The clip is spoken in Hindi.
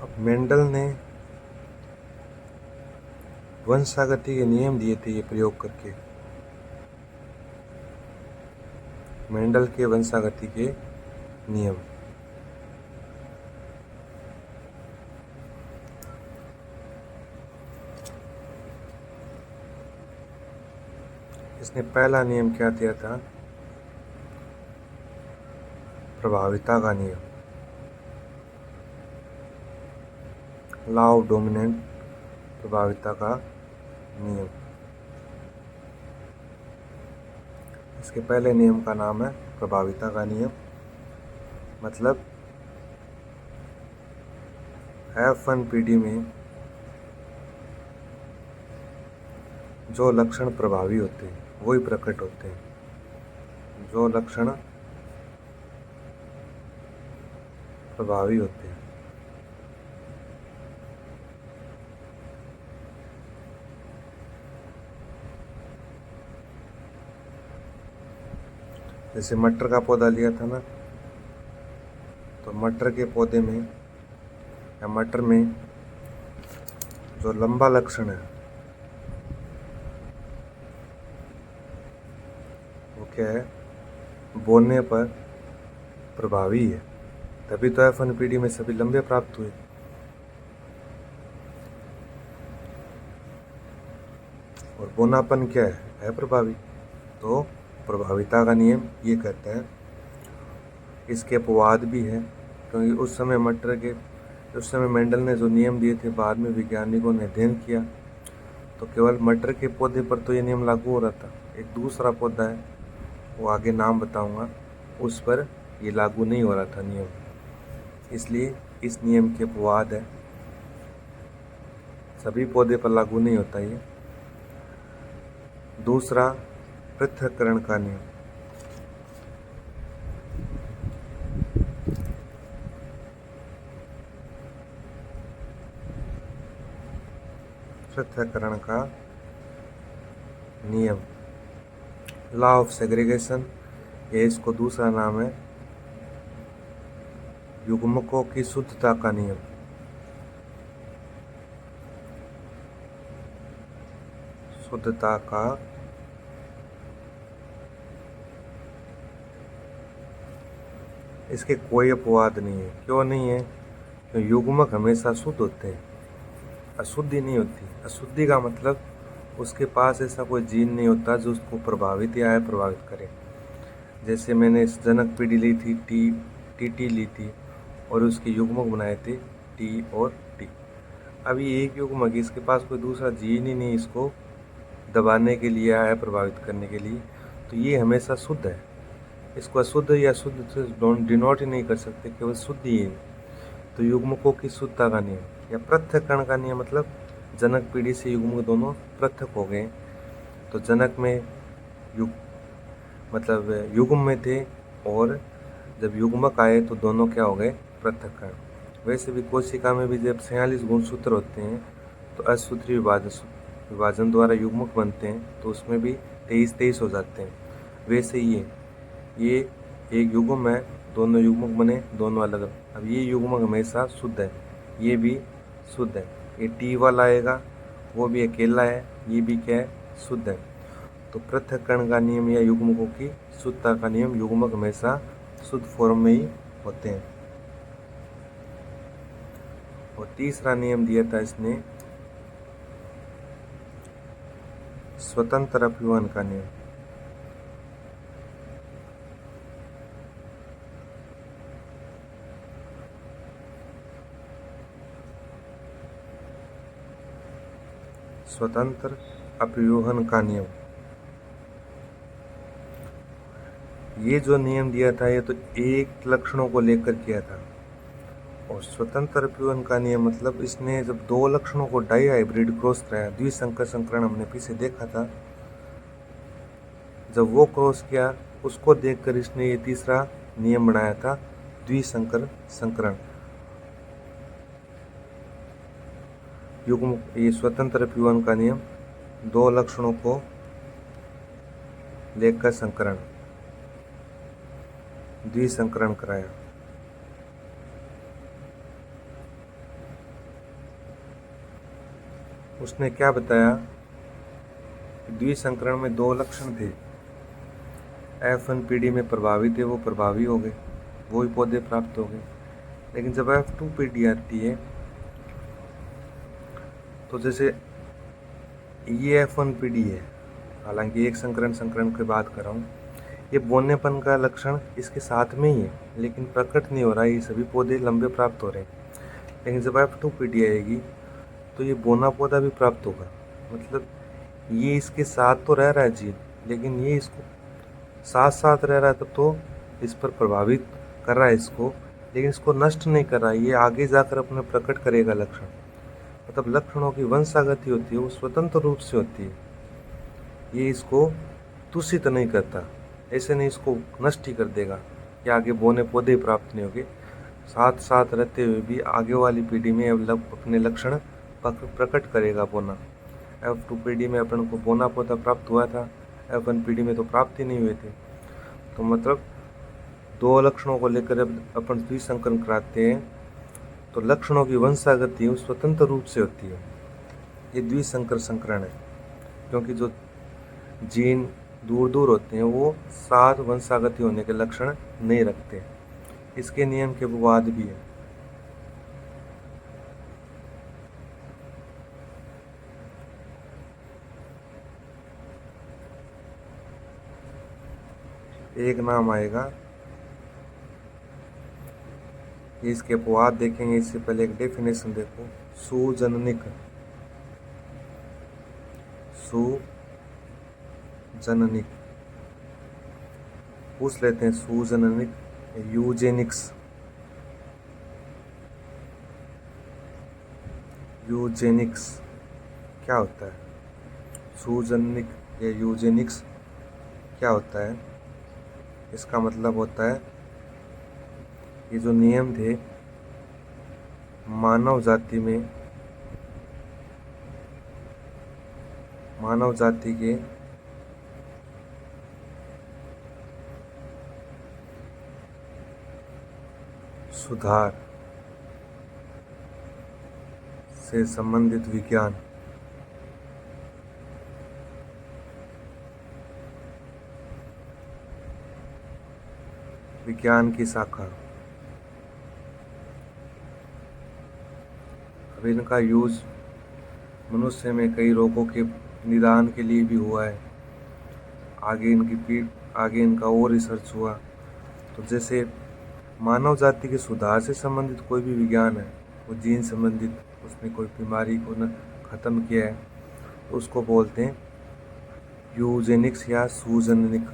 अब मेंडल ने वंशागति के नियम दिए थे ये प्रयोग करके। मेंडल के वंशागति के नियम। इसने पहला नियम क्या दिया था? प्रभाविता का नियम, लॉ ऑफ डोमिनेंट, प्रभाविता का नियम। इसके पहले नियम का नाम है प्रभाविता का नियम। मतलब F1PD में जो लक्षण प्रभावी होते हैं वही प्रकट होते हैं। जो लक्षण प्रभावी होते हैं, जैसे मटर का पौधा लिया था ना, तो मटर के पौधे में या मटर में जो लंबा लक्षण है वो क्या है? बोने पर प्रभावी है, तभी तो F1PD में सभी लंबे प्राप्त हुए। और बोनापन क्या है प्रभावी। तो प्रभाविता का नियम ये कहता है। इसके अपवाद भी है, क्योंकि उस समय मेंडल ने जो नियम दिए थे बाद में वैज्ञानिकों ने अध्ययन किया, तो केवल मटर के पौधे पर तो ये नियम लागू हो रहा था। एक दूसरा पौधा है, वो आगे नाम बताऊंगा, उस पर ये लागू नहीं हो रहा था नियम, इसलिए इस नियम के अपवाद है। सभी पौधे पर लागू नहीं होता ये। दूसरा, पृथक्करण का नियम। पृथक्करण का नियम, लॉ ऑफ सेग्रीगेशन, ये इसको दूसरा नाम है युग्मकों की शुद्धता का नियम। शुद्धता का इसके कोई अपवाद नहीं है। क्यों नहीं है? तो युग्मक हमेशा शुद्ध होते हैं, अशुद्धि नहीं होती। अशुद्धि का मतलब उसके पास ऐसा कोई जीन नहीं होता जो उसको प्रभावित या प्रभावित करे। जैसे मैंने इस जनक पीढ़ी ली थी, टी ली थी, और उसके युग्मक बनाए थे टी और टी। अभी एक युग्मक, इसके पास कोई दूसरा जीन ही नहीं इसको दबाने के लिए या प्रभावित करने के लिए, तो ये हमेशा शुद्ध है। इसको अशुद्ध या शुद्ध से डिनोट ही नहीं कर सकते, केवल शुद्ध ही है। तो युग्मकों की शुद्धता का नियम या पृथक्करण का नियम, मतलब जनक पीढ़ी से युग्मक दोनों पृथक हो गए। तो जनक में युग्म में थे, और जब युग्मक आए तो दोनों क्या हो गए? पृथक्करण। वैसे भी कोशिका में भी जब 46 गुणसूत्र होते हैं तो असूत्री विभाजन द्वारा युग्मक बनते हैं, तो उसमें भी 23 हो जाते हैं। वैसे ये एक युग्म है, दोनों युग्मक बने, दोनों अलग अलग। अब ये युग्मक हमेशा शुद्ध है, ये भी शुद्ध है। ये टी वाला आएगा, वो भी अकेला है, ये भी क्या है? शुद्ध है। तो पृथक्करण का नियम या युग्मकों की शुद्धता का नियम, युग्मक हमेशा शुद्ध फॉर्म में ही होते हैं। और तीसरा नियम दिया था इसने, स्वतंत्र अपव्यूहन का नियम। स्वतंत्र अपव्यूहन का नियम, ये जो नियम दिया था ये तो एक लक्षणों को लेकर किया था। और स्वतंत्र अपव्यूहन का नियम मतलब इसने जब दो लक्षणों को डाई हाइब्रिड क्रॉस कराया, द्विसंकर संकरण हमने पीछे देखा था, जब वो क्रॉस किया उसको देखकर इसने ये तीसरा नियम बनाया था, द्विसंकर संकरण। युग्म ये स्वतंत्र अपव्यूहन का नियम, दो लक्षणों को लेकर संकरण, द्विसंकरण कराया। उसने क्या बताया कि द्विसंकरण में दो लक्षण थे, F1 पीढ़ी में प्रभावी थे, वो प्रभावी हो गए, वो ही पौधे प्राप्त हो गए। लेकिन जब F2 पीढ़ी आती है तो जैसे ये F1 पीढ़ी है, हालांकि एक संकरण की बात कर रहा हूँ, ये बोनेपन का लक्षण इसके साथ में ही है, लेकिन प्रकट नहीं हो रहा है, ये सभी पौधे लंबे प्राप्त हो रहे हैं। लेकिन जब F2 पीढ़ी आएगी तो ये बोना पौधा भी प्राप्त होगा, मतलब ये इसके साथ तो रह रहा है जीन, लेकिन ये इसको साथ साथ रह रहा है, तब तो इस पर प्रभावित कर रहा है इसको, लेकिन इसको नष्ट नहीं कर रहा है। ये आगे जाकर अपने प्रकट करेगा लक्षण, मतलब लक्षणों की वंशागति होती है, वो स्वतंत्र रूप से होती है। ये इसको दूषित नहीं करता, ऐसे नहीं इसको नष्ट ही कर देगा कि आगे बोने पौधे प्राप्त नहीं होंगे। साथ साथ रहते हुए भी आगे वाली पीढ़ी में अपने लक्षण प्रकट करेगा बोना। F2 पीढ़ी में अपन को बोना पौधा प्राप्त हुआ था, F1 पीढ़ी में तो प्राप्त ही नहीं हुए थे। तो मतलब दो लक्षणों को लेकर जब अपन द्विसंकरण कराते हैं तो लक्षणों की वंशागति स्वतंत्र रूप से होती है। ये द्विसंकर संकरण है, क्योंकि जो जीन दूर दूर होते हैं वो साथ वंशागति होने के लक्षण नहीं रखते। इसके नियम के अपवाद भी है। एक नाम आएगा, इसके अपवाद देखेंगे, इससे पहले एक डेफिनेशन देखो। सुजननिक, सुजननिक पूछ लेते हैं। सुजननिक, यूजेनिक्स, यूजेनिक्स क्या होता है? सुजननिक या यूजेनिक्स क्या होता है? इसका मतलब होता है ये जो नियम थे मानव जाति के सुधार से संबंधित विज्ञान की शाखा। अब इनका यूज मनुष्य में कई रोगों के निदान के लिए भी हुआ है। आगे इनका और रिसर्च हुआ। तो जैसे मानव जाति के सुधार से संबंधित कोई भी विज्ञान है, वो जीन संबंधित, उसने कोई बीमारी को न ख़त्म किया है, तो उसको बोलते हैं यूजेनिक्स या सुजननिक।